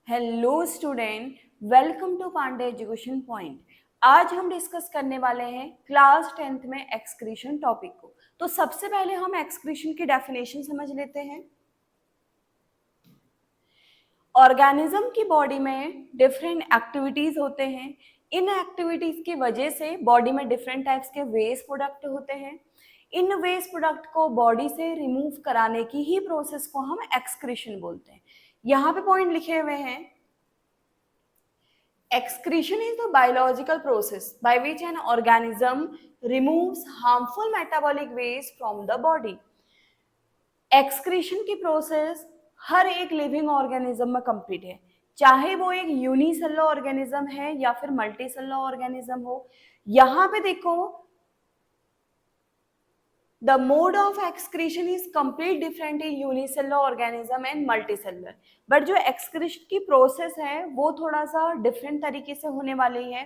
Hello student, welcome to Pandey education point. आज हम discuss करने वाले हैं क्लास 10th में एक्सक्रीशन टॉपिक को। तो सबसे पहले हम एक्सक्रीशन की डेफिनेशन समझ लेते हैं। ऑर्गेनिज्म की बॉडी में डिफरेंट एक्टिविटीज होते हैं। इन एक्टिविटीज की वजह से बॉडी में डिफरेंट टाइप्स के वेस्ट प्रोडक्ट होते हैं। इन वेस्ट प्रोडक्ट को बॉडी से रिमूव कराने की ही प्रोसेस को हम एक्सक्रीशन बोलते हैं। यहाँ पे पॉइंट लिखे हुए हैं। Excretion is the biological process by which an organism removes harmful metabolic waste from the body. Excretion की प्रोसेस हर एक लिविंग ऑर्गेनिज्म में कंप्लीट है, चाहे वो एक यूनिसेलुलर ऑर्गेनिज्म है या फिर मल्टीसेलुलर ऑर्गेनिज्म हो। यहाँ पे देखो, the mode of excretion is complete different in unicellular organism and multicellular, but जो excretion की प्रोसेस है वो थोड़ा सा डिफरेंट तरीके से होने वाली है।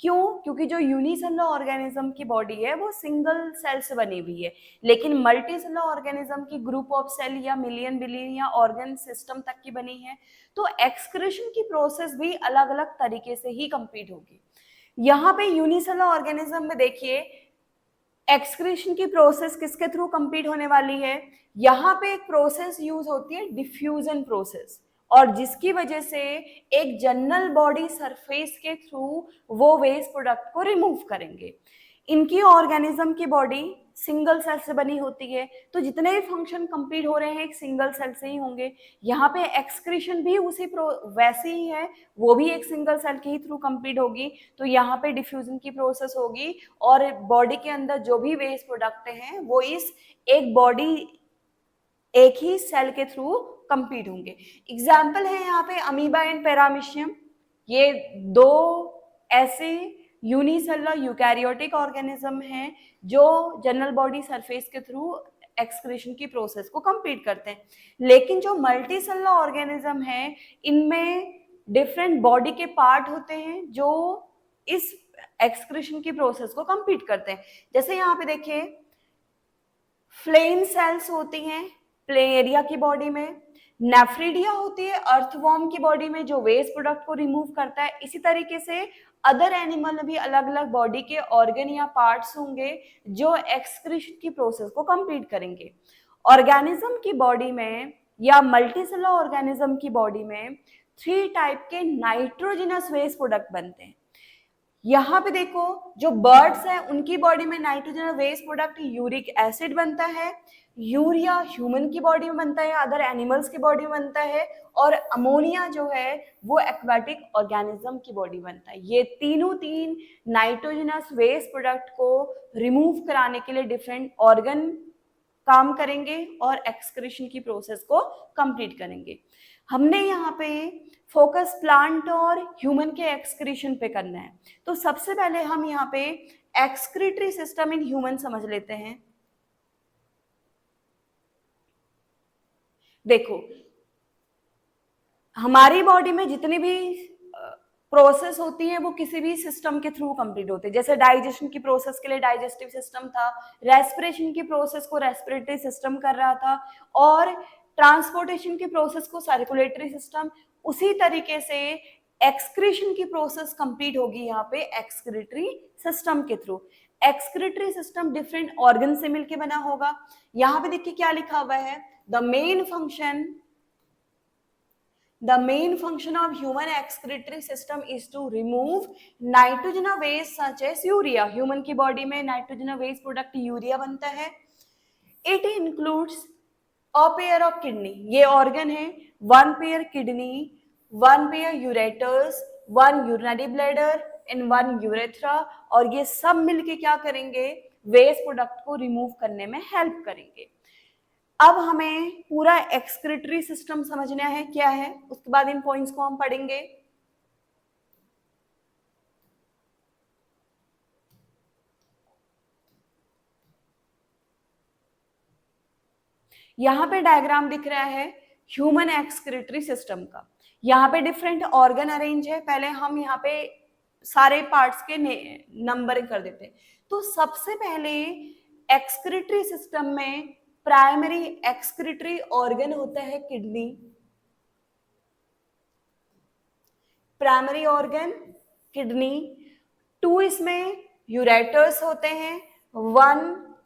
क्यों? क्योंकि जो यूनिसेलुलर ऑर्गेनिज्म की बॉडी है वो सिंगल सेल से बनी हुई है, लेकिन मल्टीसेलुलर ऑर्गेनिज्म की ग्रुप ऑफ सेल या मिलियन बिलियन या ऑर्गन सिस्टम तक की बनी है। तो एक्सक्रीशन की प्रोसेस भी अलग अलग तरीके से ही कंप्लीट होगी। यहाँ पे यूनिसेलुलर ऑर्गेनिज्म में देखिए, एक्सक्रीशन की प्रोसेस किसके थ्रू कंप्लीट होने वाली है? यहाँ पे एक प्रोसेस यूज होती है, डिफ्यूजन प्रोसेस, और जिसकी वजह से एक जनरल बॉडी सरफेस के थ्रू वो वेस्ट प्रोडक्ट को रिमूव करेंगे। इनकी ऑर्गेनिज्म की बॉडी सिंगल सेल से बनी होती है, तो जितने भी फंक्शन कंप्लीट हो रहे हैं एक सिंगल सेल से ही होंगे। यहाँ पे एक्सक्रीशन भी उसी वैसे ही है, वो भी एक सिंगल सेल के ही थ्रू कंप्लीट होगी। तो यहाँ पे डिफ्यूजन की प्रोसेस होगी और बॉडी के अंदर जो भी वेस्ट प्रोडक्ट हैं वो इस एक ही सेल के थ्रू कंप्लीट होंगे। एग्जाम्पल है यहाँ पे अमीबा एंड पैरामीशियम, ये दो ऐसे यूनिसेलुलर यूकैरियोटिक ऑर्गेनिज्म हैं जो जनरल बॉडी सरफेस के थ्रू एक्सक्रीशन की प्रोसेस को कंप्लीट करते हैं। लेकिन जो मल्टी सेलुलर ऑर्गेनिज्म है, इनमें डिफरेंट बॉडी के पार्ट होते हैं जो इस एक्सक्रीशन की प्रोसेस को कंप्लीट करते हैं। जैसे यहाँ पे देखिए, फ्लेम सेल्स होती हैं प्लेनेरिया की बॉडी में, नेफ्रिडिया होती है अर्थवॉर्म की बॉडी में जो वेस्ट प्रोडक्ट को रिमूव करता है। इसी तरीके से अदर एनिमल में भी अलग अलग बॉडी के ऑर्गन या पार्ट्स होंगे जो एक्सक्रीशन की प्रोसेस को कंप्लीट करेंगे। ऑर्गेनिज्म की बॉडी में या मल्टीसेलुलर ऑर्गेनिज्म की बॉडी में 3 टाइप के नाइट्रोजनस वेस्ट प्रोडक्ट बनते हैं। यहाँ पे देखो, जो बर्ड्स हैं उनकी बॉडी में nitrogen waste product uric acid बनता है, यूरिया ह्यूमन की बॉडी में बनता है, अदर एनिमल्स की बॉडी में बनता है, और अमोनिया जो है वो एक्वाटिक ऑर्गेनिज्म की बॉडी बनता है। ये तीन नाइट्रोजनस वेस्ट प्रोडक्ट को रिमूव कराने के लिए डिफरेंट ऑर्गन काम करेंगे और एक्सक्रीशन की प्रोसेस को कंप्लीट करेंगे। हमने यहाँ पे फोकस प्लांट और ह्यूमन के एक्सक्रीशन पे करना है, तो सबसे पहले हम यहाँ पे एक्सक्रीटरी सिस्टम इन ह्यूमन समझ लेते हैं। देखो, हमारी बॉडी में जितनी भी प्रोसेस होती है वो किसी भी सिस्टम के थ्रू कंप्लीट होती है। जैसे डाइजेशन की प्रोसेस के लिए डाइजेस्टिव सिस्टम था, रेस्पिरेशन की प्रोसेस को रेस्पिरेटरी सिस्टम कर रहा था, और ट्रांसपोर्टेशन की प्रोसेस को सर्कुलेटरी सिस्टम। उसी तरीके से एक्सक्रीशन की प्रोसेस कंप्लीट होगी यहाँ पे एक्सक्रीटरी सिस्टम के through. Excretory system different organ से मिलकर बना होगा। यहाँ पे देखिए क्या लिखा हुआ है, the main function of human excretory system is to remove nitrogen waste such as urea. Human की बॉडी में नाइट्रोजन वेस्ट प्रोडक्ट यूरिया बनता है। It includes a pair of kidney, ये ऑर्गन है, 1 pair kidney, 1 pair ureters, 1 urinary bladder and 1 urethra, और ये सब मिलके क्या करेंगे? वेस्ट प्रोडक्ट को रिमूव करने में हेल्प करेंगे। अब हमें पूरा एक्सक्रीटरी सिस्टम समझना है क्या है, उसके बाद इन पॉइंट्स को हम पढ़ेंगे। यहाँ पे डायग्राम दिख रहा है ह्यूमन एक्सक्रीटरी सिस्टम का। यहाँ पे डिफरेंट ऑर्गन अरेंज है। पहले हम यहाँ पे सारे पार्ट्स के नंबरिंग कर देते हैं। तो सबसे पहले एक्सक्रीटरी सिस्टम में प्राइमरी एक्सक्रीटरी ऑर्गन होता है किडनी। प्राइमरी ऑर्गन किडनी, 2 इसमें यूरेटर्स होते हैं, 1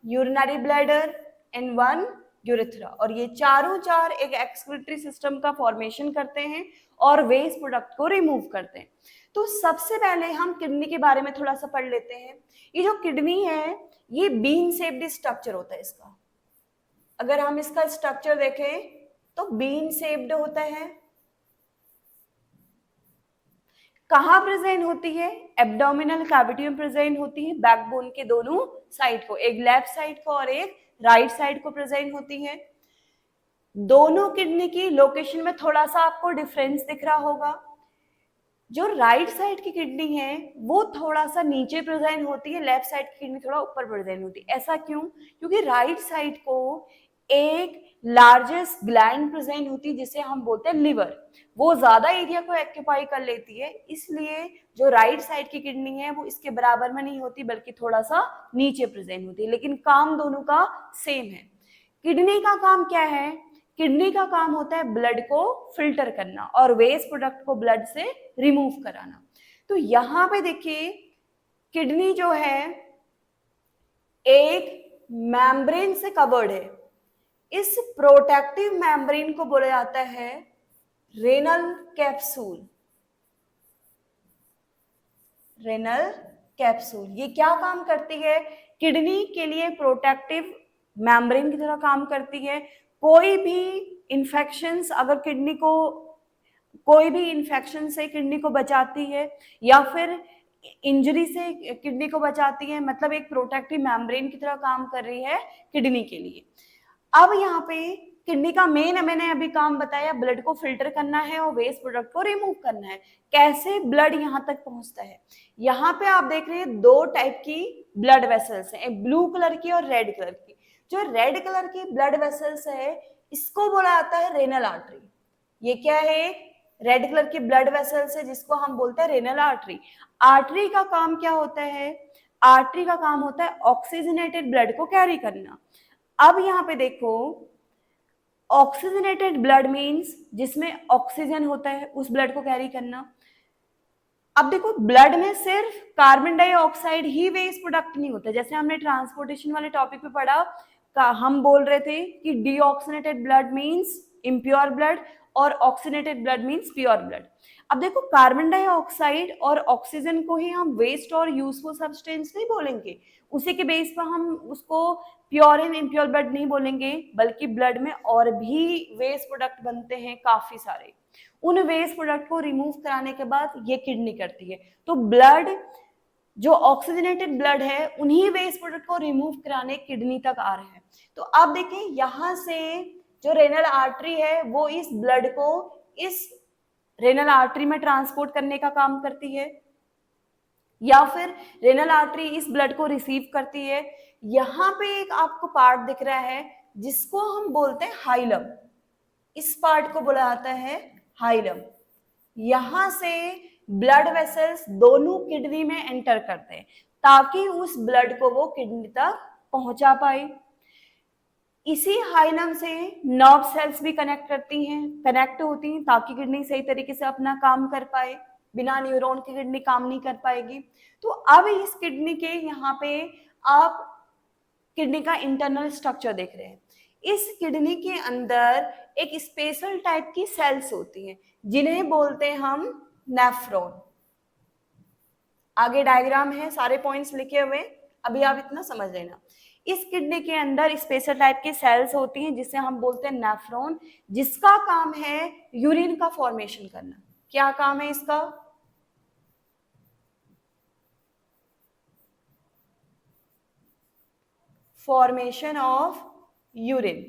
यूरिनरी ब्लैडर एंड 1 यूरेथ्रा, और ये चारों चार एक एक्सक्रीटरी सिस्टम का फॉर्मेशन करते हैं और वेस्ट प्रोडक्ट को रिमूव करते हैं। तो सबसे पहले हम किडनी के बारे में थोड़ा सा पढ़ लेते हैं। ये जो किडनी है ये बीन शेप्ड स्ट्रक्चर होता है इसका। अगर हम इसका स्ट्रक्चर देखें तो बीन शेप्ड होता है। कहाँ प्रेजेंट होती है? एब्डोमिनल कैविटी में प्रेजेंट होती है, बैकबोन के दोनों साइड को, एक लेफ्ट साइड को और एक राइट साइड को प्रेजेंट होती है। दोनों किडनी की लोकेशन में थोड़ा सा आपको डिफरेंस दिख रहा होगा। जो राइट साइड की किडनी है वो थोड़ा सा नीचे प्रेजेंट होती है, लेफ्ट साइड की किडनी थोड़ा ऊपर प्रेजेंट होती है। ऐसा क्यों? क्योंकि राइट साइड को एक लार्जेस्ट ग्लैंड प्रेजेंट होती है जिसे हम बोलते हैं लिवर, वो ज्यादा एरिया को ऑक्यूपाई कर लेती है, इसलिए जो राइट साइड की किडनी है वो इसके बराबर में नहीं होती बल्कि थोड़ा सा नीचे प्रेजेंट होती है, लेकिन काम दोनों का सेम है। किडनी का काम क्या है? किडनी का काम होता है ब्लड को फिल्टर करना और वेस्ट प्रोडक्ट को ब्लड से रिमूव कराना। तो यहां पे देखिए किडनी जो है एक मेम्ब्रेन से कवर्ड है। इस प्रोटेक्टिव मेम्ब्रेन को बोला जाता है रेनल कैप्सूल। रेनल कैप्सूल ये क्या काम करती है? किडनी के लिए प्रोटेक्टिव मेम्ब्रेन की तरह काम करती है। कोई भी इन्फेक्शंस अगर किडनी को, कोई भी इन्फेक्शन से किडनी को बचाती है या फिर इंजरी से किडनी को बचाती है, मतलब एक प्रोटेक्टिव मेम्ब्रेन की तरह काम कर रही है किडनी के लिए। अब यहाँ पे किडनी का मेन मैंने अभी काम बताया, ब्लड को फिल्टर करना है और वेस्ट प्रोडक्ट को रिमूव करना है। कैसे ब्लड यहाँ तक पहुंचता है? यहाँ पे आप देख रहे हैं 2 टाइप की ब्लड वेसल्स हैं, एक ब्लू कलर की और रेड कलर की। जो रेड कलर की ब्लड वेसल्स है इसको बोला जाता है रेनल आर्टरी। ये क्या है? रेड कलर की ब्लड वेसल्स है जिसको हम बोलते हैं रेनल आर्टरी। आर्टरी का काम क्या होता है? आर्टरी का काम होता है ऑक्सीजनेटेड ब्लड को कैरी करना। अब यहाँ पे देखो ऑक्सीजनेटेड ब्लड मीन्स जिसमें ऑक्सीजन होता है उस ब्लड को कैरी करना। अब देखो ब्लड में सिर्फ कार्बन डाइऑक्साइड ही वेस्ट प्रोडक्ट नहीं होता, जैसे हमने ट्रांसपोर्टेशन वाले टॉपिक पे पढ़ा, हम बोल रहे थे कि deoxygenated blood means impure blood और oxygenated blood means pure blood. अब देखो कार्बन डाइऑक्साइड और ऑक्सीजन को ही हम वेस्ट और यूजफुल सब्सटेंस नहीं बोलेंगे, उसी के बेस पर हम उसको प्योर एंड इम्प्योर ब्लड नहीं बोलेंगे, बल्कि ब्लड में और भी वेस्ट प्रोडक्ट बनते हैं काफी सारे। उन वेस्ट प्रोडक्ट को रिमूव कराने के बाद ये किडनी करती है। तो ब्लड जो ऑक्सीजनेटेड ब्लड है उन्हीं वेस्ट प्रोडक्ट को रिमूव कराने किडनी तक आ रहे हैं। तो आप देखें यहां से जो रेनल आर्टरी है वो इस ब्लड को इस रेनल आर्टरी में ट्रांसपोर्ट करने का काम करती है, या फिर रेनल आर्टरी इस ब्लड को रिसीव करती है। यहाँ पे एक आपको पार्ट दिख रहा है जिसको हम बोलते हैं हाइलम, इस पार्ट को बोला जाता है हाइलम। यहां से ब्लड वेसल्स दोनों किडनी में एंटर करते हैं ताकि उस ब्लड को वो किडनी तक पहुंचा पाए। इसी हाइलम से नर्व सेल्स भी कनेक्ट होती हैं ताकि किडनी सही तरीके से अपना काम कर पाए। बिना न्यूरॉन की किडनी काम नहीं कर पाएगी। तो अब इस किडनी के यहाँ पे आप किडनी का इंटरनल स्ट्रक्चर देख रहे हैं। इस किडनी के अंदर एक स्पेशल टाइप की सेल्स होती हैं जिन्हें बोलते हैं हम नेफ्रॉन। आगे डायग्राम है, सारे पॉइंट्स लिखे हुए, अभी आप इतना समझ लेना। इस किडनी के अंदर स्पेशल टाइप की सेल्स होती हैं जिसे हम बोलते हैं नेफ्रॉन, जिसका काम है यूरिन का फॉर्मेशन करना। क्या काम है इसका? फॉर्मेशन ऑफ यूरिन,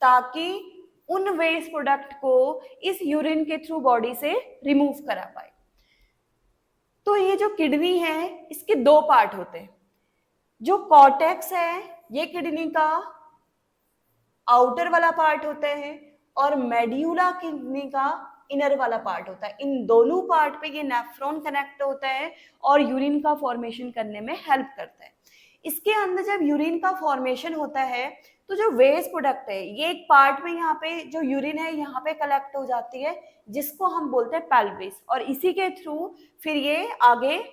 ताकि उन वेस्ट प्रोडक्ट को इस यूरिन के थ्रू बॉडी से रिमूव करा पाए। तो ये जो किडनी है इसके 2 पार्ट होते हैं। जो कॉर्टेक्स है ये किडनी का आउटर वाला पार्ट होता है और मेड्यूला किडनी का इनर वाला पार्ट होता है। इन दोनों पार्ट पे ये नेफ्रॉन कनेक्ट होता है और यूरिन का फॉर्मेशन करने में हेल्प करता है। इसके अंदर जब यूरिन का फॉर्मेशन होता है तो जो वेस्ट प्रोडक्ट है ये एक पार्ट में यहाँ पे जो यूरिन है यहाँ पे कलेक्ट हो जाती है, जिसको हम बोलते हैं पेल्विस, और इसी के थ्रू फिर ये आगे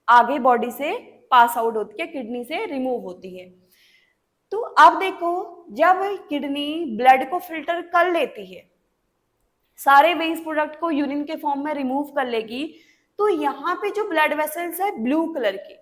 आगे बॉडी से पास आउट होती है, किडनी से रिमूव होती है। तो अब देखो, जब किडनी ब्लड को फिल्टर कर लेती है, सारे वेस्ट प्रोडक्ट को यूरिन के फॉर्म में रिमूव कर लेगी, तो यहाँ पे जो ब्लड वेसल्स है ब्लू कलर के,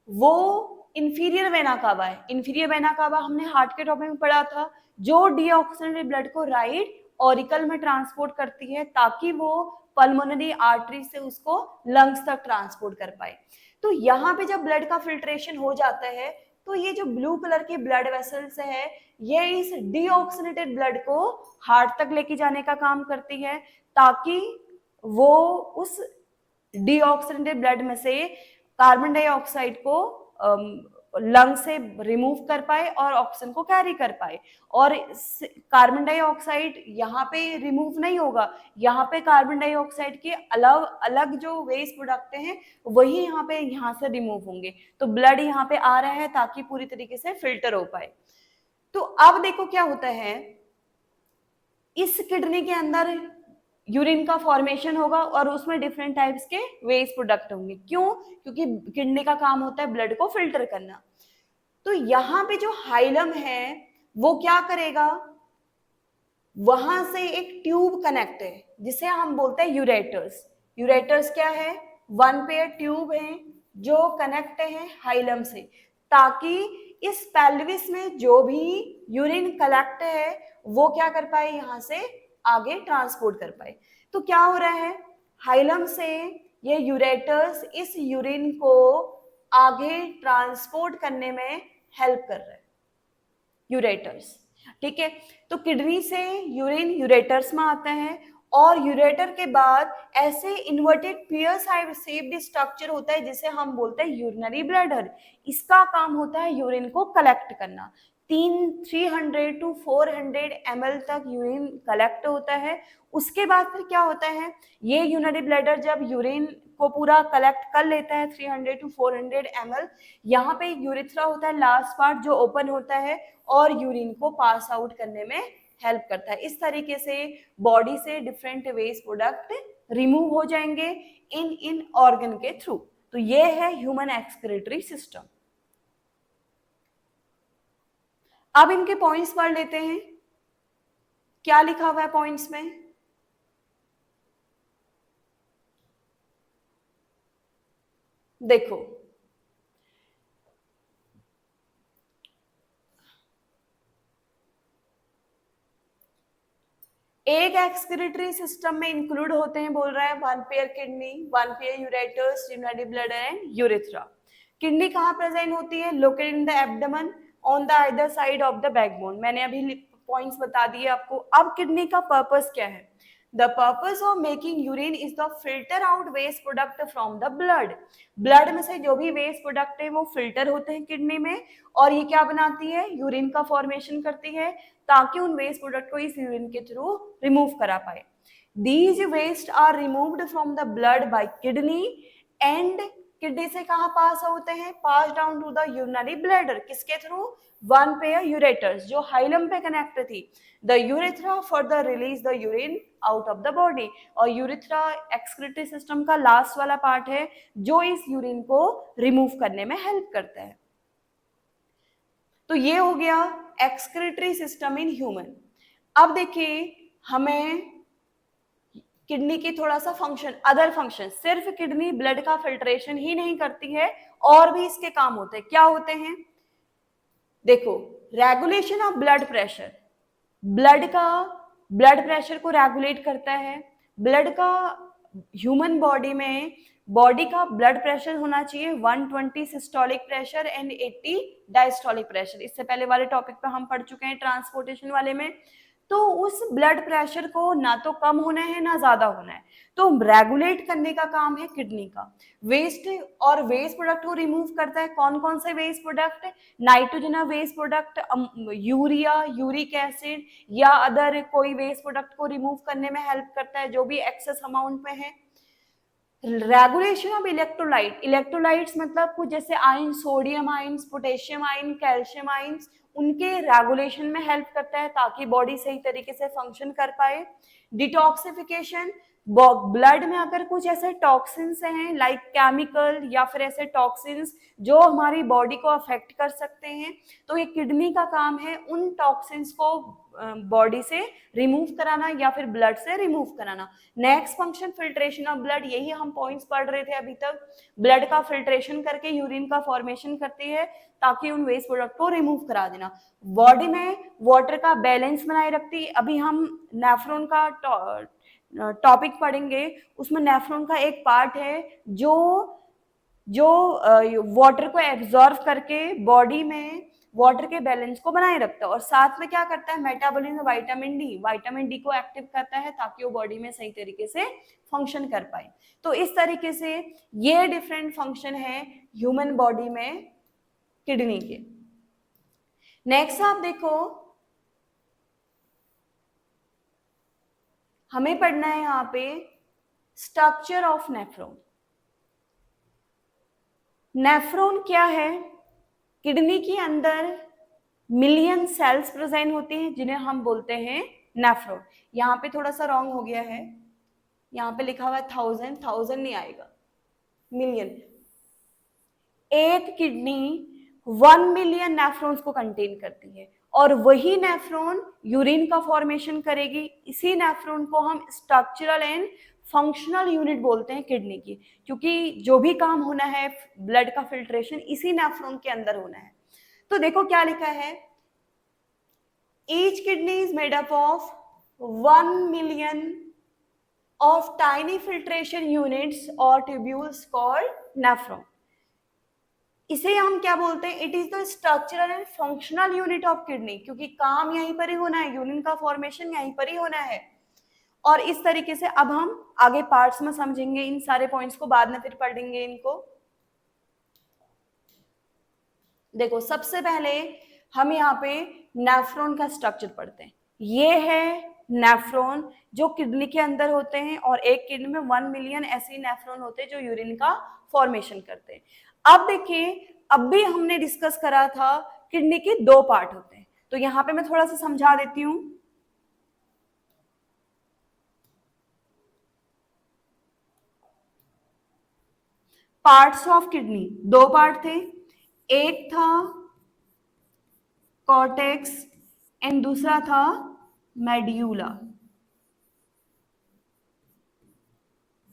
वो इंफीरियर वेना कावा है। इंफीरियर वेना कावा हमने हार्ट के टॉपिक में पढ़ा था, जो डीऑक्सीजनेटेड ब्लड को राइट ऑरिकल में ट्रांसपोर्ट करती है ताकि वो पल्मोनरी आर्टरी से उसको लंग्स तक ट्रांसपोर्ट कर पाए। तो यहाँ पे जब ब्लड का फिल्ट्रेशन हो जाता है, तो ये जो ब्लू कलर की ब्लड वेसल्स है ये इस डीऑक्सीनेटेड ब्लड को हार्ट तक लेके जाने का काम करती है, ताकि वो उस डीऑक्सीनेटेड ब्लड में से कार्बन डाइऑक्साइड को लंग से रिमूव कर पाए और ऑक्सीजन को कैरी कर पाए। और कार्बन डाइऑक्साइड यहाँ पे रिमूव नहीं होगा, यहाँ पे कार्बन डाइऑक्साइड के अलग अलग जो वेस्ट प्रोडक्ट हैं वही यहाँ से रिमूव होंगे। तो ब्लड यहाँ पे आ रहा है ताकि पूरी तरीके से फिल्टर हो पाए। तो अब देखो क्या होता है, इस किडनी के अंदर यूरिन का फॉर्मेशन होगा और उसमें डिफरेंट टाइप्स के वेस्ट प्रोडक्ट होंगे। क्यों? क्योंकि किडनी का काम होता है ब्लड को फिल्टर करना। तो यहाँ पे जो हाइलम है वो क्या करेगा, वहां से एक ट्यूब कनेक्ट है जिसे हम बोलते हैं यूरेटर्स। यूरेटर्स क्या है? वन पेयर ट्यूब है जो कनेक्ट है हाइलम से, ताकि इस पेल्विस में जो भी यूरिन कलेक्ट है वो क्या कर पाए, यहाँ से आगे ट्रांसपोर्ट कर पाए। तो क्या हो रहा है, हाइलम से ये यूरेटर्स इस यूरिन को आगे ट्रांसपोर्ट करने में हेल्प कर रहे हैं, यूरेटर्स। ठीक है, तो किडनी से यूरिन यूरेटर्स में आता है और यूरेटर के बाद ऐसे इन्वर्टेड पियर शेप्ड स्ट्रक्चर होता है जिसे हम बोलते हैं यूरिनरी ब्लैडर। इसका काम होता है यूरिन को कलेक्ट करना। 300 to 400 ml तक यूरिन कलेक्ट होता है। उसके बाद फिर क्या होता है, ये यूरिनरी ब्लैडर जब यूरिन को पूरा कलेक्ट कर लेता है 300 to 400 ml, यहाँ पे एक यूरिथ्रा होता है लास्ट पार्ट जो ओपन होता है और यूरिन को पास आउट करने में हेल्प करता है। इस तरीके से बॉडी से डिफरेंट वेस्ट प्रोडक्ट रिमूव हो जाएंगे इन ऑर्गन के थ्रू। तो ये है ह्यूमन एक्सक्रीटरी सिस्टम। अब इनके पॉइंट्स पढ़ लेते हैं, क्या लिखा हुआ है पॉइंट्स में। देखो, एक एक्सक्रीटरी सिस्टम में इंक्लूड होते हैं, बोल रहा है, one pair kidney, one pair ureters, urinary bladder and urethra. Kidney कहाँ प्रेजेंट होती है? Located in the abdomen on the other side of the backbone. मैंने अभी पॉइंट्स बता दिए आपको। अब किडनी का पर्पस क्या है? The purpose of making urine is to filter out waste product from the blood. Blood में से जो भी वेस्ट प्रोडक्ट है वो फिल्टर होते हैं किडनी में, और ये क्या बनाती है? यूरिन का फॉर्मेशन करती है ताकि उन वेस्ट प्रोडक्ट को इस यूरिन के थ्रू रिमूव करा पाए। These waste are removed from the blood by kidney and kidney से कहाँ पास होते हैं? Pass down to the urinary bladder. किसके थ्रू? वन पेयर यूरेटर्स जो हाइलम पे कनेक्ट थी। The urethra further release the urine out of the body. और urethra excretory system का लास्ट वाला पार्ट है जो इस यूरिन को रिमूव करने में हेल्प करता है। तो ये हो गया एक्सक्रीटरी सिस्टम इन ह्यूमन। अब देखिए, हमें किडनी की थोड़ा सा फंक्शन, अदर फंक्शन, सिर्फ किडनी ब्लड का फिल्ट्रेशन ही नहीं करती है, और भी इसके काम होते हैं। क्या होते हैं? देखो, regulation of blood pressure, blood pressure को रेगुलेट करता है। ब्लड का ह्यूमन बॉडी में बॉडी का ब्लड प्रेशर होना चाहिए 120 systolic pressure and 80 diastolic pressure. इससे पहले वाले टॉपिक पे हम पढ़ चुके हैं ट्रांसपोर्टेशन वाले में। तो उस ब्लड प्रेशर को ना तो कम होना है ना ज्यादा होना है, तो रेगुलेट करने का काम है किडनी का। वेस्ट और वेस्ट प्रोडक्ट को रिमूव करता है। कौन कौन से waste product? Nitrogen waste product, urea, uric acid या अदर कोई वेस्ट प्रोडक्ट को रिमूव करने में हेल्प करता है जो भी एक्सेस अमाउंट में है। रेगुलेशन ऑफ इलेक्ट्रोलाइट, इलेक्ट्रोलाइट्स मतलब कुछ जैसे ion, sodium ions, potassium ion, calcium ions, उनके रेगुलेशन में हेल्प करता है ताकि बॉडी सही तरीके से फंक्शन कर पाए। डिटॉक्सिफिकेशन, ब्लड में अगर कुछ ऐसे टॉक्सिन्स हैं लाइक केमिकल या फिर ऐसे टॉक्सिन्स जो हमारी बॉडी को अफेक्ट कर सकते हैं, तो ये किडनी का काम है उन टॉक्सिन्स को बॉडी से रिमूव कराना या फिर ब्लड से रिमूव कराना। Next function filtration of blood, यही हम पॉइंट्स पढ़ रहे थे अभी तक। ब्लड का फिल्ट्रेशन करके यूरिन का फॉर्मेशन करती है ताकि उन वेस्ट प्रोडक्ट को रिमूव करा देना। बॉडी में वाटर का बैलेंस बनाए रखती है। अभी हम नेफ्रॉन का टॉपिक पढ़ेंगे, उसमें नेफ्रॉन का एक पार्ट है जो वाटर को एब्जॉर्व करके बॉडी में वाटर के बैलेंस को बनाए रखता है, और साथ में क्या करता है, मेटाबॉलिज्म विटामिन डी को एक्टिव करता है ताकि वो बॉडी में सही तरीके से फंक्शन कर पाए। तो इस तरीके से ये डिफरेंट फंक्शन है ह्यूमन बॉडी में किडनी के। नेक्स्ट आप देखो, हमें पढ़ना है यहाँ पे स्ट्रक्चर ऑफ नेफ्रॉन। नेफ्रॉन क्या है? किडनी के अंदर मिलियन सेल्स प्रेजेंट होती हैं जिन्हें हम बोलते हैं नेफ्रॉन। यहाँ पे थोड़ा सा रॉन्ग हो गया है, यहाँ पे लिखा हुआ है 1000 नहीं आएगा, मिलियन। एक किडनी 1 मिलियन नेफ्रॉन्स को कंटेन करती है, और वही नेफ्रॉन यूरिन का फॉर्मेशन करेगी। इसी नेफ्रॉन को हम स्ट्रक्चरल एंड फंक्शनल यूनिट बोलते हैं किडनी की, क्योंकि जो भी काम होना है ब्लड का फिल्ट्रेशन इसी नेफ्रॉन के अंदर होना है। तो देखो क्या लिखा है, each kidney is made up of 1 million of tiny filtration units और ट्यूब्यूल्स कॉल्ड नेफ्रॉन। इसे हम क्या बोलते हैं, it is the structural and functional unit of kidney, क्योंकि काम यहीं पर ही होना है, यूरिन का फॉर्मेशन यहीं पर ही होना है। और इस तरीके से अब हम आगे पार्ट्स में समझेंगे, इन सारे पॉइंट्स को बाद में फिर पढ़ेंगे इनको। देखो सबसे पहले हम यहाँ पे नेफ्रॉन का स्ट्रक्चर पढ़ते हैं। ये है नेफ्रॉन जो किडनी के अंदर होते हैं, और एक किडनी में 1 मिलियन ऐसे नेफ्रॉन होते हैं जो यूरिन का फॉर्मेशन करते हैं। अब देखिए, अब भी हमने डिस्कस करा था किडनी के 2 पार्ट होते हैं, तो यहाँ पे मैं थोड़ा सा समझा देती हूँ। पार्ट्स ऑफ किडनी 2 पार्ट थे, एक था कॉर्टेक्स एंड दूसरा था मेड्यूला।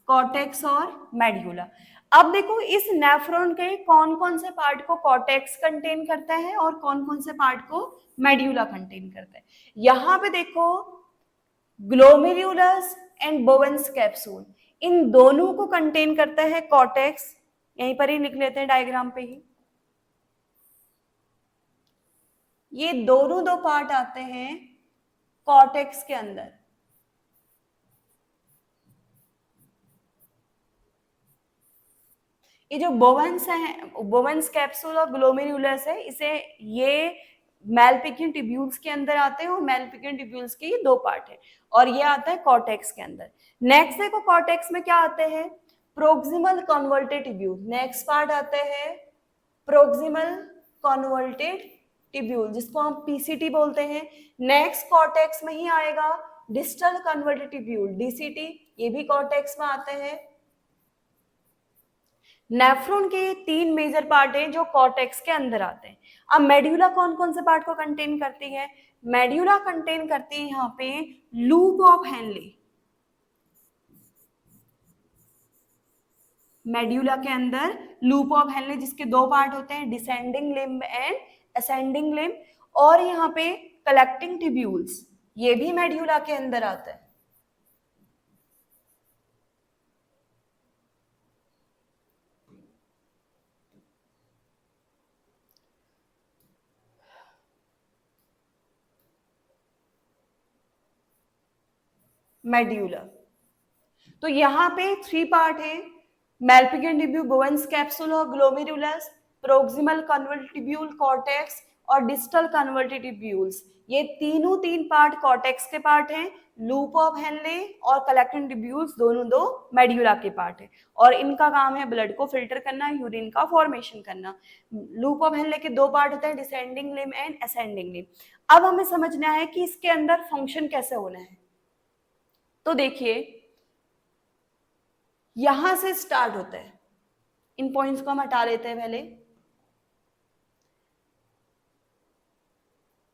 कॉर्टेक्स और मेड्यूला। अब देखो इस नेफ्रॉन के कौन कौन से पार्ट को कॉर्टेक्स कंटेन करता है और कौन कौन से पार्ट को मेड्यूला कंटेन करता है। यहां पे देखो ग्लोमेरुलस एंड बोवेंस कैप्सूल, इन दोनों को कंटेन करता है कॉर्टेक्स। यहीं पर ही लिख लेते हैं डायग्राम पे ही। ये दोनों 2 पार्ट आते हैं कॉर्टेक्स के अंदर। ये जो बोवेंस है, बोवेंस कैप्सूल और ग्लोमेरुलस है, इसे ये मेलपिगियन ट्यूब्यूल्स के अंदर आते हैं, और मेलपिगियन ट्यूब्यूल्स के 2 पार्ट है, और ये आता है कॉर्टेक्स के अंदर। नेक्स्ट देखो कॉर्टेक्स में क्या आते हैं, proximal converted tubule. Next part आते हैं प्रोक्सिमल कन्वर्टेड ट्यूब्यूल, जिसको हम पीसीटी बोलते हैं। नेक्स्ट कॉर्टेक्स में ही आएगा डिस्टल कन्वर्टेड ट्यूब्यूल, डीसीटी, ये भी कॉर्टेक्स में आते हैं। नेफ्रॉन के 3 मेजर पार्ट हैं जो कॉर्टेक्स के अंदर आते हैं। अब मेड्यूला कौन कौन से पार्ट को कंटेन करती है? मेड्यूला कंटेन करती है यहाँ पे लूप ऑफ हेनले। मेड्यूला के अंदर लूप ऑफ हेनले, जिसके 2 पार्ट होते हैं, descending limb and ascending limb, और यहाँ पे कलेक्टिंग ट्यूब्यूल्स, ये भी मेड्यूला के अंदर आता है। मेड्यूला, तो यहाँ पे 3 पार्ट है, मेलपिगियन ट्यूब्यूल, बोवेंस कैप्सूल और glomerulus, proximal converted tubule, cortex, और डिस्टल कन्वर्टेड ट्यूब्यूल्स, ये तीनों तीन पार्ट कॉर्टेक्स के पार्ट हैं। लूप ऑफ हेनले और कलेक्टिंग ट्यूब्यूल्स दोनों दो मेड्यूला के पार्ट है और इनका काम है ब्लड को फिल्टर करना, यूरिन का फॉर्मेशन करना। लूप ऑफ हेनले के दो पार्ट होते हैं, descending limb and ascending limb. अब हमें समझना है कि इसके अंदर फंक्शन कैसे होना है। तो देखिए यहां से स्टार्ट होता है, इन पॉइंट्स को हम हटा लेते हैं पहले।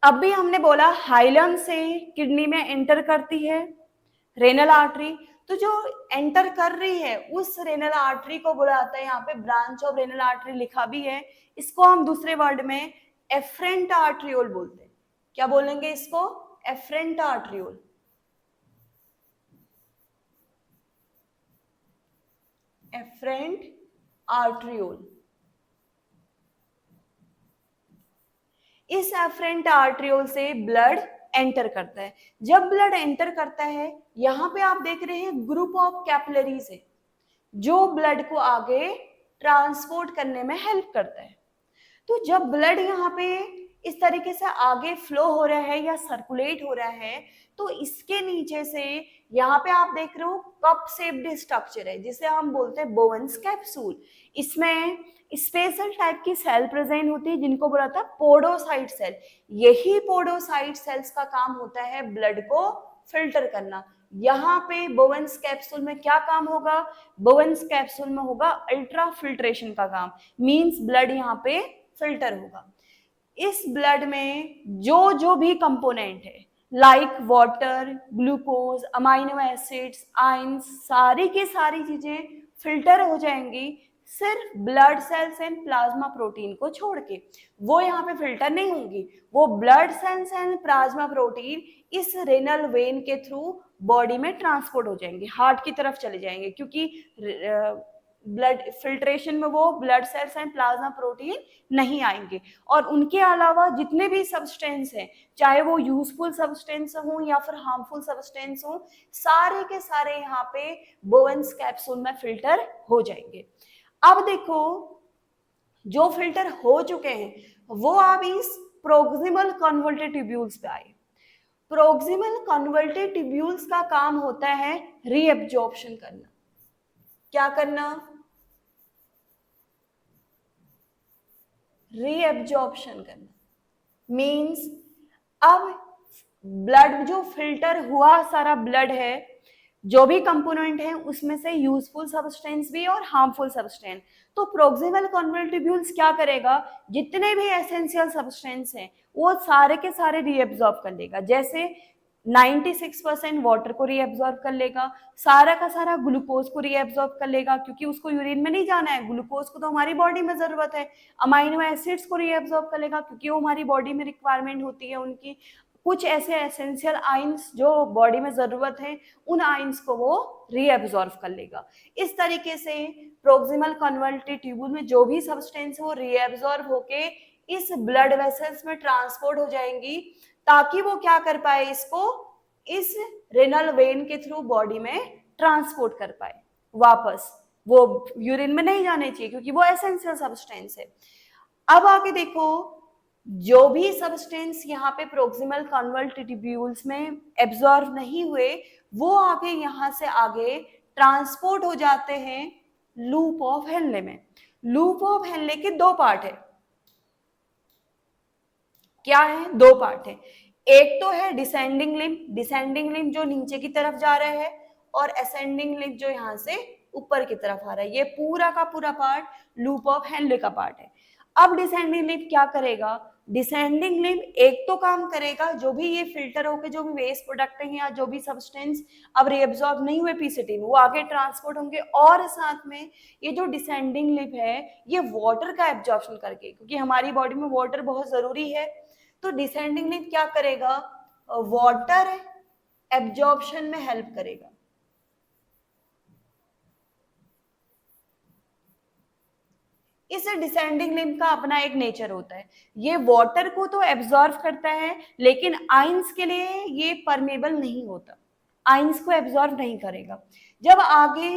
अभी हमने बोला हाइलम से किडनी में एंटर करती है रेनल आर्टरी, तो जो एंटर कर रही है उस रेनल आर्टरी को बुलाते हैं, यहाँ पे ब्रांच ऑफ रेनल आर्टरी लिखा भी है, इसको हम दूसरे वर्ड में एफरेंट आर्ट्रियोल बोलते हैं। क्या बोलेंगे इसको? Efferent arteriole. Efferent arteriole. इस एफरेंट आर्ट्रियोल से ब्लड एंटर करता है। जब ब्लड एंटर करता है, यहां पे आप देख रहे हैं ग्रुप ऑफ कैपिलरीज है जो ब्लड को आगे ट्रांसपोर्ट करने में हेल्प करता है। तो जब ब्लड यहाँ पे इस तरीके से आगे फ्लो हो रहा है या सर्कुलेट हो रहा है, तो इसके नीचे से यहाँ पे आप देख रहे हो कप शेप्ड स्ट्रक्चर है जिसे हम बोलते हैं बोवेंस कैप्सूल। इसमें स्पेशल टाइप की सेल प्रेजेंट होती है जिनको बोला था पोडोसाइट सेल। यही पोडोसाइट सेल्स का काम होता है ब्लड को फिल्टर करना। यहाँ पे बोवेंस कैप्सूल में क्या काम होगा? बोवेंस कैप्सूल में होगा अल्ट्रा फिल्ट्रेशन का काम, मींस ब्लड यहाँ पे फिल्टर होगा। इस ब्लड में जो जो भी कंपोनेंट है like water, glucose, amino acids, ions, सारी की सारी चीजें फिल्टर हो जाएंगी सिर्फ blood cells and plasma protein को छोड़ के। वो यहाँ पे फिल्टर नहीं होंगी, वो blood cells and plasma protein इस रेनल वेन के थ्रू बॉडी में ट्रांसपोर्ट हो जाएंगे, हार्ट की तरफ चले जाएंगे, क्योंकि ब्लड फिल्ट्रेशन में वो blood cells and plasma protein नहीं आएंगे। और उनके अलावा जितने भी सब्सटेंस हैं, चाहे वो यूजफुल सब्सटेंस हो या फिर हार्मफुल सब्सटेंस हो, सारे के सारे यहाँ पे बोवेंस कैप्सूल में फिल्टर हो जाएंगे। अब देखो जो फिल्टर हो चुके हैं वो अब इस प्रोक्सिमल कन्वोल्टेड ट्यूब्यूल्स पे आए। प्रोक्सिमल कन्वोल्टेड ट्यूब्यूल्स का काम होता है रीएब्जॉर्प्शन करना। क्या करना? रीएब्जॉर्प्शन करना। मींस अब ब्लड जो फिल्टर हुआ सारा ब्लड है, जो भी कंपोनेंट है उसमें से यूजफुल सब्सटेंस भी और हार्मफुल सब्सटेंस, तो प्रोक्सिमल कन्वोल्टेड ट्यूब्यूल्स क्या करेगा? जितने भी एसेंशियल सब्सटेंस हैं वो सारे के सारे रीएब्जॉर्ब कर लेगा। जैसे 96% वाटर को रीएब्जॉर्ब कर लेगा, सारा का सारा ग्लूकोज को रीएब्जॉर्ब कर लेगा क्योंकि उसको यूरिन में नहीं जाना है, ग्लूकोज को तो हमारी बॉडी में जरूरत है। अमाइनो एसिड्स को रीएब्जॉर्ब कर लेगा क्योंकि वो हमारी बॉडी में रिक्वायरमेंट होती है उनकी। कुछ ऐसे एसेंशियल आयंस जो बॉडी में जरूरत है, उन आयंस को वो रीएब्जॉर्ब कर लेगा। इस तरीके से प्रोक्सिमल कन्वोल्टेड ट्यूब्यूल में जो भी सब्सटेंस है वो रीएब्जॉर्ब होके इस ब्लड वेसल्स में ट्रांसपोर्ट हो जाएंगी, ताकि वो क्या कर पाए, इसको इस रेनल वेन के थ्रू बॉडी में ट्रांसपोर्ट कर पाए वापस। वो यूरिन में नहीं जाने चाहिए क्योंकि वो एसेंशियल सब्सटेंस है। अब आगे देखो, जो भी सब्सटेंस यहाँ पे प्रोक्सिमल कन्वोल्टेड ट्यूब्यूल्स में एब्जॉर्ब नहीं हुए, वो आगे यहाँ से आगे ट्रांसपोर्ट हो जाते हैं लूप ऑफ हेनले में। लूप ऑफ हेनले के दो पार्ट है। क्या है? दो पार्ट है। एक तो है डिसेंडिंग लिम्ब, डिसेंडिंग लिम्ब जो नीचे की तरफ जा रहा है, और असेंडिंग लिम्ब जो यहाँ से ऊपर की तरफ आ रहा है। ये पूरा का पूरा पार्ट लूप ऑफ हेनले का पार्ट है। अब डिसेंडिंग लिम्ब क्या करेगा? डिसेंडिंग लिम्ब एक तो काम करेगा, जो भी ये फिल्टर होकर जो भी वेस्ट प्रोडक्ट है या जो भी सब्सटेंस अब रीअब्सॉर्ब नहीं हुए पीसीटी में, वो आगे ट्रांसपोर्ट होंगे। और साथ में ये जो डिसेंडिंग लिम्ब है ये वाटर का एब्जॉर्प्शन करके, क्योंकि हमारी बॉडी में वाटर बहुत जरूरी है, तो डिसेंडिंग लिम्ब क्या करेगा? वाटर एब्जॉर्प्शन में हेल्प करेगा। इस डिसेंडिंग लिम्ब का अपना एक नेचर होता है, ये वाटर को तो एब्जॉर्ब करता है लेकिन आयंस के लिए ये परमेबल नहीं होता, आयंस को एब्जॉर्ब नहीं करेगा। जब आगे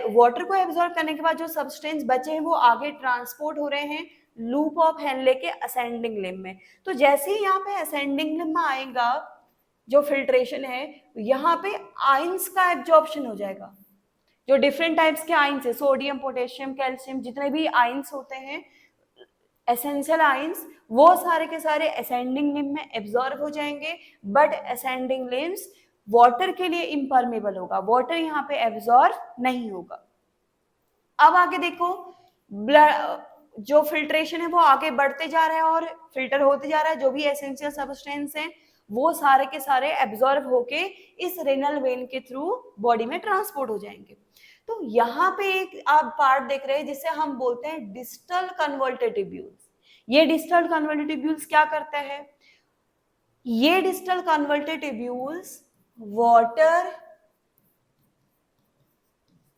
वाटर को एब्जॉर्ब करने के बाद जो सब्सटेंस बचे हैं वो आगे ट्रांसपोर्ट हो रहे हैं लूप ऑफ हेनले के असेंडिंग लिम्ब में। तो जैसे ही यहाँ पे असेंडिंग लिम्ब में आएगा जो फिल्ट्रेशन है, यहाँ पे आइंस का एब्जॉर्प्शन हो जाएगा। जो डिफरेंट टाइप्स के आइंस है, सोडियम, पोटेशियम, कैल्शियम, जितने भी आइंस होते हैं, एसेंशियल आइंस, वो सारे के सारे असेंडिंग लिम्ब में एब्जॉर्ब हो जाएंगे। बट असेंडिंग लिम्ब्स वाटर के लिए इम्परमेबल होगा, वाटर यहाँ पे एब्जॉर्ब नहीं होगा। अब आगे देखो, ब्लड जो फिल्ट्रेशन है वो आगे बढ़ते जा रहा है और फिल्टर होते जा रहा है। जो भी एसेंशियल सब्सटेंस है वो सारे के सारे एब्जॉर्ब होके इस रेनल वेन के थ्रू बॉडी में ट्रांसपोर्ट हो जाएंगे। तो यहाँ पे एक आप पार्ट देख रहे हैं जिसे हम बोलते हैं डिस्टल कन्वर्टेड ट्यूब्यूल्स। ये डिस्टल कन्वर्टेड ट्यूब्यूल्स क्या करता है? ये distal converted tubules water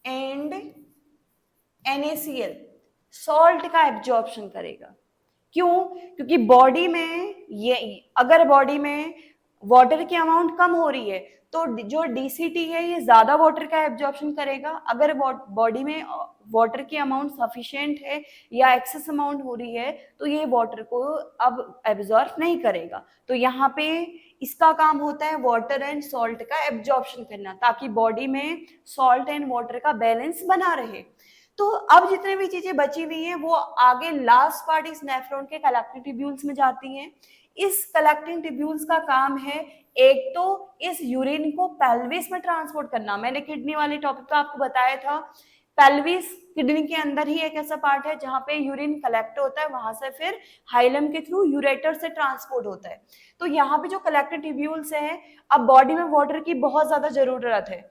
and NaCl salt का एब्जॉर्प्शन करेगा। क्यों? क्योंकि बॉडी में ये, अगर बॉडी में वाटर की अमाउंट कम हो रही है तो जो DCT है ये ज्यादा वाटर का एब्जॉर्प्शन करेगा। अगर बॉडी में वाटर की अमाउंट सफिशिएंट है या एक्सेस अमाउंट हो रही है तो ये वाटर को अब एब्जॉर्ब नहीं करेगा। तो यहाँ पे इसका काम होता है वाटर एंड सॉल्ट का एब्जॉर्प्शन करना, ताकि बॉडी में सॉल्ट एंड वाटर का बैलेंस बना रहे। तो अब जितने भी चीजें बची हुई हैं वो आगे लास्ट पार्ट इस नेफ्रॉन के कलेक्टिंग ट्यूब्यूल्स में जाती हैं। इस कलेक्टिंग ट्यूब्यूल्स का काम है एक तो इस यूरिन को पेल्विस में ट्रांसपोर्ट करना। मैंने किडनी वाले टॉपिक पे आपको बताया था, पेल्विस किडनी के अंदर ही एक ऐसा पार्ट है जहां पे यूरिन कलेक्ट होता है, वहां से फिर हाइलम के थ्रू यूरेटर से ट्रांसपोर्ट होता है। तो यहाँ पे जो कलेक्टिंग ट्यूब्यूल्स है, अब बॉडी में वाटर की बहुत ज्यादा जरूरत है,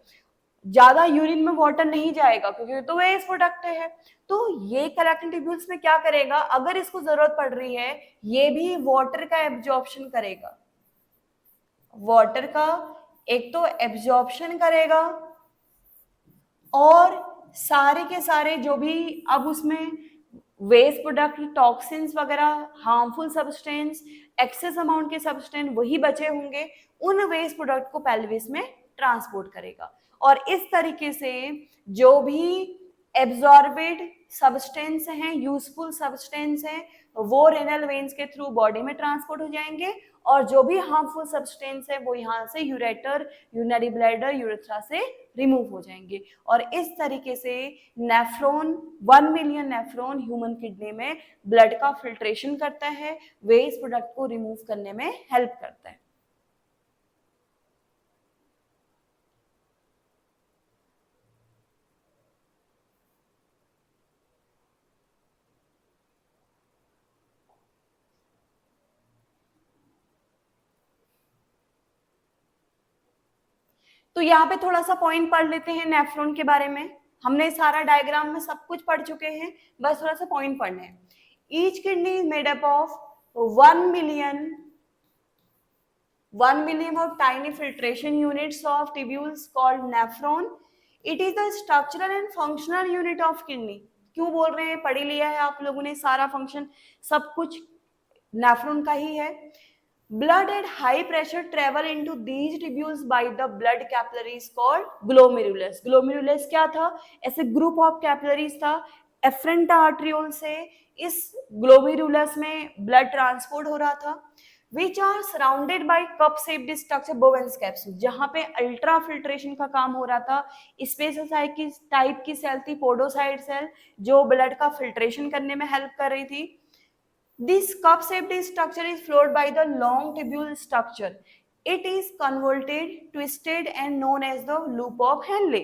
ज्यादा यूरिन में वाटर नहीं जाएगा क्योंकि तो वेस्ट प्रोडक्ट है। तो ये कलेक्टिंग ट्यूब्यूल्स में क्या करेगा, अगर इसको जरूरत पड़ रही है ये भी वाटर का एब्जॉर्प्शन करेगा। वाटर का एक तो एब्जॉर्प्शन करेगा और सारे के सारे जो भी अब उसमें वेस्ट प्रोडक्ट, टॉक्सिन्स वगैरह, हार्मफुल सब्सटेंस, एक्सेस अमाउंट के सब्सटेंस वही बचे होंगे, उन वेस्ट प्रोडक्ट को पेल्विस में ट्रांसपोर्ट करेगा। और इस तरीके से जो भी एब्जॉर्बेड सब्सटेंस हैं, यूजफुल सब्सटेंस हैं, वो रेनल वेन्स के थ्रू बॉडी में ट्रांसपोर्ट हो जाएंगे और जो भी हार्मफुल सब्सटेंस है वो यहाँ से यूरेटर, यूरिनरी ब्लैडर, यूरेथ्रा से रिमूव हो जाएंगे। और इस तरीके से nephron, 1 million nephron human kidney में ब्लड का फिल्ट्रेशन करता है, वेस्ट प्रोडक्ट को रिमूव करने में हेल्प करता है। तो यहाँ पे थोड़ा सा पॉइंट पढ़ लेते हैं नेफ्रॉन के बारे में। हमने सारा डायग्राम में सब कुछ पढ़ चुके हैं, बस थोड़ा सा पॉइंट पढ़ने हैं। Each kidney is made up of 1 million of tiny filtration units of tubules called nephron. It is the structural and functional unit of kidney. क्यों बोल रहे हैं, पढ़ लिया है आप लोगों ने, सारा फंक्शन सब कुछ नेफ्रॉन का ही है। Blood at high pressure travel into these tubules by the blood capillaries called glomerulus. Glomerulus क्या था? ऐसे ग्रुप ऑफ कैपिलरीज था। एफरेंट आर्ट्रियोल से इस ग्लोमेरुलस में ब्लड ट्रांसपोर्ट हो रहा था, which are surrounded by cup shaped structure Bowens capsule, जहां पे अल्ट्रा फिल्ट्रेशन का काम हो रहा था। स्पेशल टाइप की सेल थी पोडोसाइट सेल, जो ब्लड का फिल्ट्रेशन करने में हेल्प कर रही थी। This cup-shaped structure is flowed by the long tubule structure. It is convoluted, twisted, and known as the loop of Henle.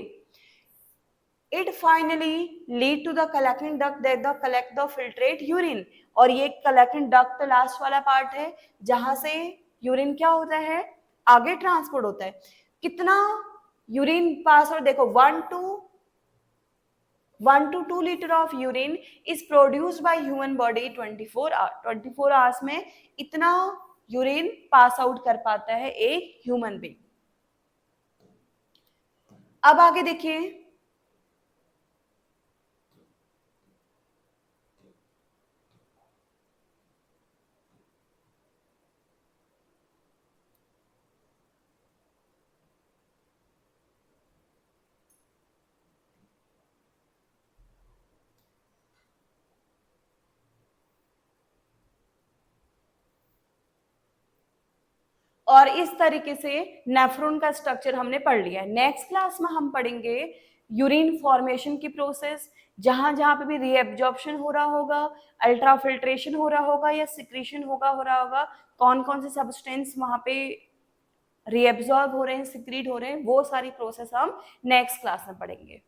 It finally lead to the collecting duct that the collect the filtrate urine. और ये collecting duct last वाला part है जहां से urine क्या होता है, आगे ट्रांसपोर्ट होता है। कितना यूरिन पास, और देखो 1 to 2 liter of urine is produced by human body 24 hours. 24 hours में इतना यूरिन पास आउट कर पाता है एक ह्यूमन बीइंग। अब आगे देखिए, और इस तरीके से नेफ्रॉन का स्ट्रक्चर हमने पढ़ लिया है। नेक्स्ट क्लास में हम पढ़ेंगे यूरिन फॉर्मेशन की प्रोसेस, जहां जहां पे भी रीएब्जॉर्प्शन हो रहा होगा, अल्ट्राफिल्ट्रेशन हो रहा होगा या सिक्रीशन हो रहा होगा, कौन कौन से सब्सटेंस वहां पे रीएब्जॉर्ब हो रहे हैं, सिक्रीट हो रहे हैं, वो सारी प्रोसेस हम नेक्स्ट क्लास में पढ़ेंगे।